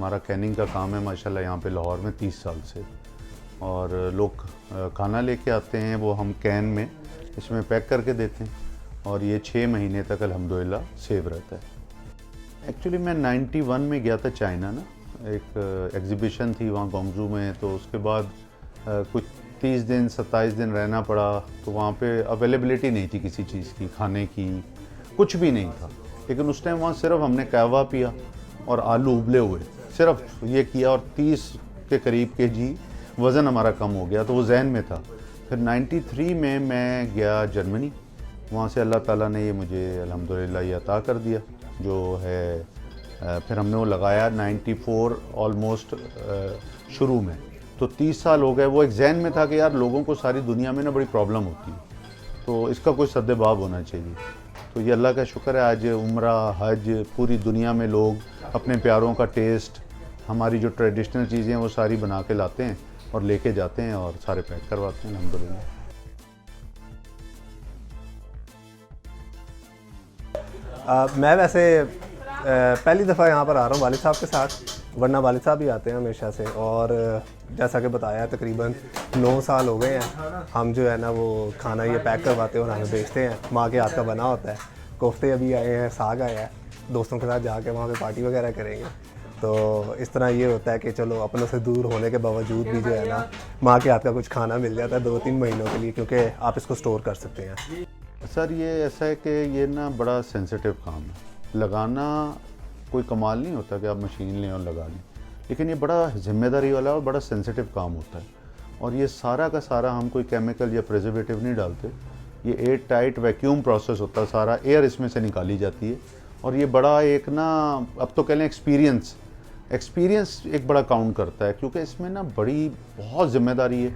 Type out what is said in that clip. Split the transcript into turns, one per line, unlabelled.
हमारा कैनिंग का काम है माशाल्लाह यहाँ पे लाहौर में 30 साल से। और लोग खाना लेके आते हैं, वो हम कैन में इसमें पैक करके देते हैं और ये 6 महीने तक अल्हम्दुलिल्लाह सेव रहता है। एक्चुअली मैं 91 में गया था चाइना ना, एक एग्ज़िबिशन थी वहाँ गोंगजू में, तो उसके बाद कुछ 30 दिन 27 दिन रहना पड़ा। तो वहाँ पे अवेलेबिलिटी नहीं थी किसी चीज़ की, खाने की कुछ भी नहीं था। लेकिन उस टाइम वहाँ सिर्फ हमने कहवा पिया और आलू उबले हुए, सिर्फ ये किया और 30 के करीब केजी वज़न हमारा कम हो गया। तो वो जहन में था। फिर 93 में मैं गया जर्मनी, वहाँ से अल्लाह ताला ने ये मुझे अल्हम्दुलिल्लाह ये अता कर दिया जो है। फिर हमने वो लगाया 94 ऑलमोस्ट शुरू में, तो 30 साल हो गए। वो एक जहन में था कि यार लोगों को सारी दुनिया में ना बड़ी प्रॉब्लम होती है, तो इसका कोई सद्देबाब होना चाहिए। तो ये अल्लाह का शुक्र है, आज उम्रा हज पूरी दुनिया में लोग अपने प्यारों का टेस्ट, हमारी जो ट्रेडिशनल चीज़ें हैं वो सारी बना के लाते हैं और लेके जाते हैं और सारे पैक करवाते हैं अल्हम्दुलिल्लाह।
मैं वैसे पहली दफ़ा यहाँ पर आ रहा हूँ वालिद साहब के साथ, वरना वालिद साहब भी आते हैं हमेशा से। और जैसा कि बताया तकरीबन 9 साल हो गए हैं हम जो है ना वो खाना ये पैक करवाते हैं और हमें बेचते हैं। माँ के हाथ का बना होता है। कोफ्ते अभी आए हैं, साग आया है, दोस्तों के साथ जाके वहाँ पे पार्टी वगैरह करेंगे। तो इस तरह ये होता है कि चलो अपनों से दूर होने के बावजूद भी जो है ना माँ के हाथ का कुछ खाना मिल जाता है 2-3 महीनों के लिए, क्योंकि आप इसको स्टोर कर सकते हैं।
सर ये ऐसा है कि ये ना बड़ा सेंसिटिव काम है। लगाना कोई कमाल नहीं होता कि आप मशीन लें और लगा लें, लेकिन ये बड़ा जिम्मेदारी वाला और बड़ा सेंसिटिव काम होता है। और ये सारा का सारा हम कोई केमिकल या प्रिजर्वेटिव नहीं डालते, ये एयर टाइट वैक्यूम प्रोसेस होता है, सारा एयर इसमें से निकाली जाती है। और ये बड़ा एक ना, अब तो कह लें एक्सपीरियंस एक बड़ा काउंट करता है, क्योंकि इसमें ना बहुत ज़िम्मेदारी है।